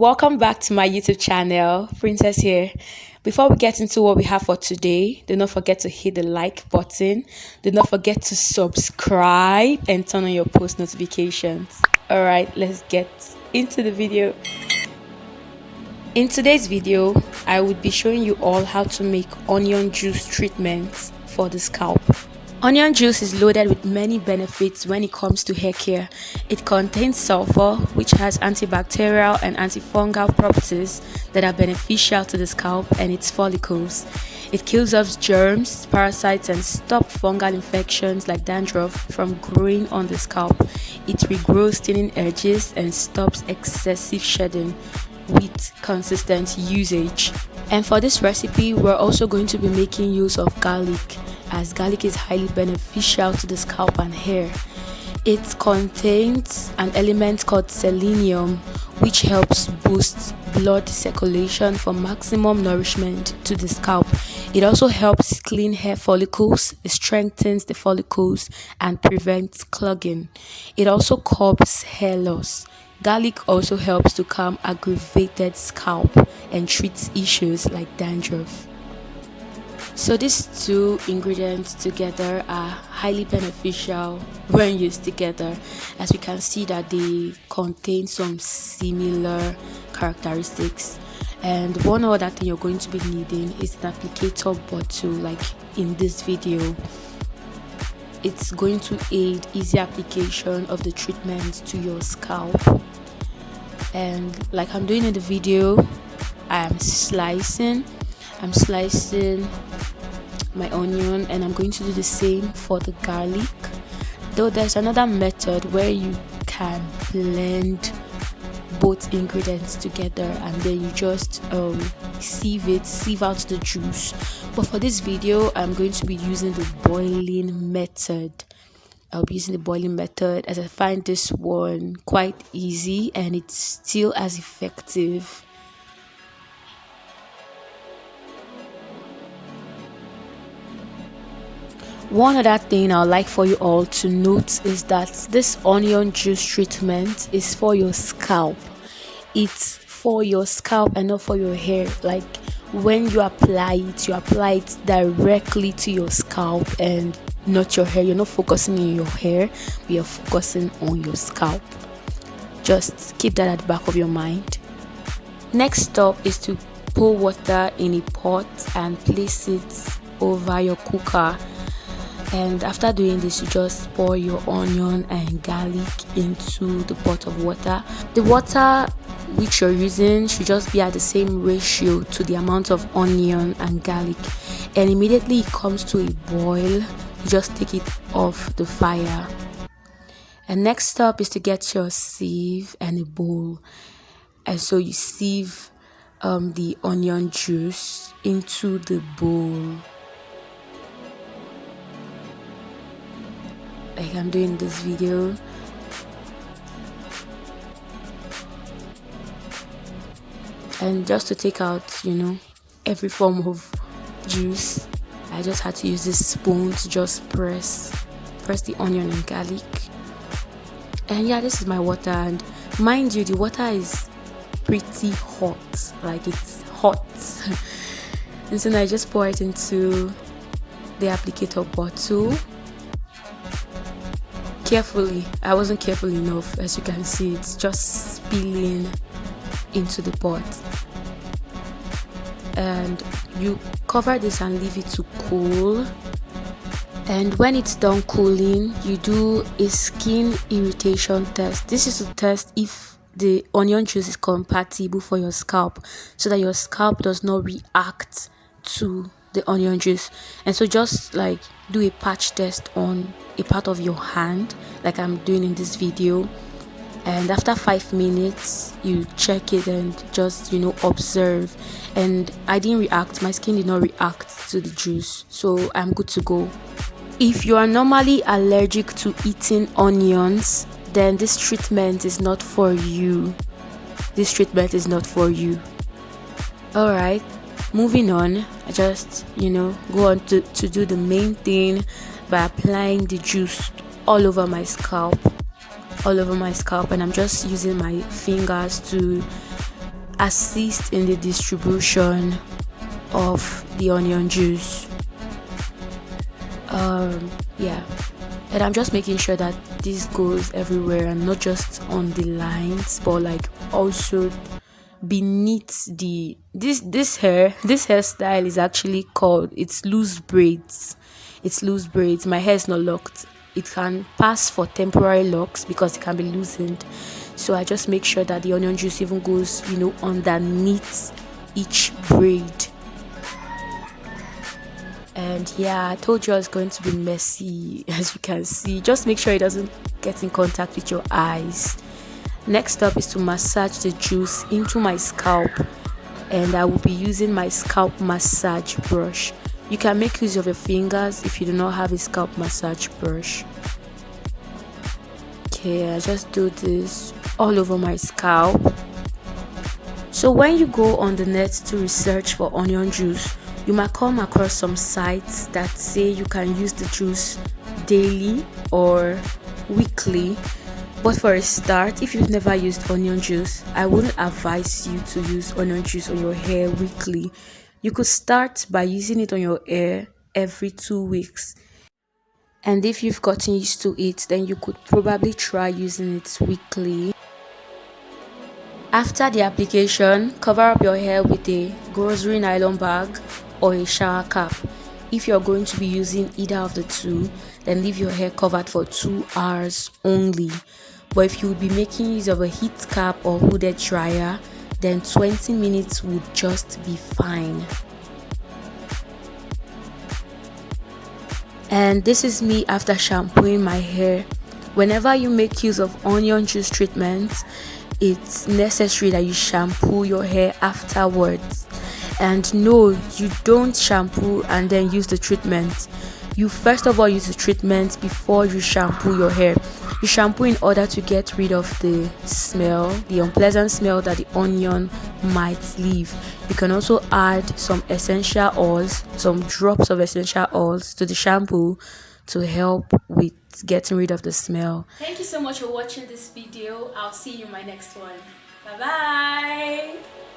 Welcome back to my YouTube channel. Princess here. Before we get into what we have for today, do not forget to hit the like button. Do not forget to subscribe and turn on your post notifications. All right, let's get into the video. In today's video, I would be showing you all how to make onion juice treatments for the scalp. Onion juice is loaded with many benefits when it comes to hair care. It contains sulfur, which has antibacterial and antifungal properties that are beneficial to the scalp and its follicles. It kills off germs, parasites, and stops fungal infections like dandruff from growing on the scalp. It regrows thinning edges and stops excessive shedding with consistent usage. And for this recipe, we're also going to be making use of garlic, as garlic is highly beneficial to the scalp and hair. It contains an element called selenium, which helps boost blood circulation for maximum nourishment to the scalp. It also helps clean hair follicles, it strengthens the follicles, and prevents clogging. It also curbs hair loss. Garlic also helps to calm aggravated scalp and treats issues like dandruff. So these two ingredients together are highly beneficial when used together, as we can see that they contain some similar characteristics. And one other thing you're going to be needing is an applicator bottle, like in this video. It's going to aid easy application of the treatment to your scalp. And like I'm doing in the video, I'm slicing my onion, and I'm going to do the same for the garlic. Though there's another method where you can blend both ingredients together and then you just sieve out the juice. But for this video, I'm going to be using the boiling method. I'll be using the boiling method as I find this one quite easy and it's still as effective. One other thing I'd like for you all to note is that this onion juice treatment is for your scalp. It's for your scalp and not for your hair. Like when you apply it directly to your scalp and not your hair. You're not focusing on your hair, but you're focusing on your scalp. Just keep that at the back of your mind. Next up is to pour water in a pot and place it over your cooker. And after doing this, you just pour your onion and garlic into the pot of water. The water which you're using should just be at the same ratio to the amount of onion and garlic. And immediately it comes to a boil, you just take it off the fire. And next step is to get your sieve and a bowl. And so you sieve the onion juice into the bowl, like I'm doing this video. And just to take out, every form of juice, I just had to use this spoon to just press the onion and garlic. And yeah, this is my water, and mind you, the water is pretty hot, like it's hot. And so now I just pour it into the applicator bottle carefully. I wasn't careful enough. As you can see, it's just spilling into the pot. And you cover this and leave it to cool. And when it's done cooling, you do a skin irritation test. This is to test if the onion juice is compatible for your scalp, so that your scalp does not react to the onion juice. And so just like do a patch test on a part of your hand, like I'm doing in this video. And after 5 minutes, you check it and just observe. And I didn't react, my skin did not react to the juice, so I'm good to go. If you are normally allergic to eating onions, then this treatment is not for you. Alright, moving on. I just go on to do the main thing by applying the juice all over my scalp, and I'm just using my fingers to assist in the distribution of the onion juice. Yeah, and I'm just making sure that this goes everywhere and not just on the lines, but like also beneath the this hairstyle is actually called, it's loose braids. It's loose braids. My hair is not locked. It can pass for temporary locks because it can be loosened. So I just make sure that the onion juice even goes, underneath each braid. And yeah, I told you I was going to be messy. As you can see, just make sure it doesn't get in contact with your eyes. Next up is to massage the juice into my scalp, and I will be using my scalp massage brush. You can make use of your fingers if you do not have a scalp massage brush. Okay, I just do this all over my scalp. So when you go on the net to research for onion juice, you might come across some sites that say you can use the juice daily or weekly. But for a start, if you've never used onion juice, I wouldn't advise you to use onion juice on your hair weekly. You could start by using it on your hair every 2 weeks. And if you've gotten used to it, then you could probably try using it weekly. After the application, cover up your hair with a grocery nylon bag or a shower cap. If you're going to be using either of the two, then leave your hair covered for 2 hours only. But if you would be making use of a heat cap or hooded dryer, then 20 minutes would just be fine. And this is me after shampooing my hair. Whenever you make use of onion juice treatment, it's necessary that you shampoo your hair afterwards. And no, you don't shampoo and then use the treatment. You first of all use the treatment before you shampoo your hair. You shampoo in order to get rid of the smell, the unpleasant smell that the onion might leave. You can also add some essential oils, some drops of essential oils to the shampoo to help with getting rid of the smell. Thank you so much for watching this video. I'll see you in my next one. Bye bye.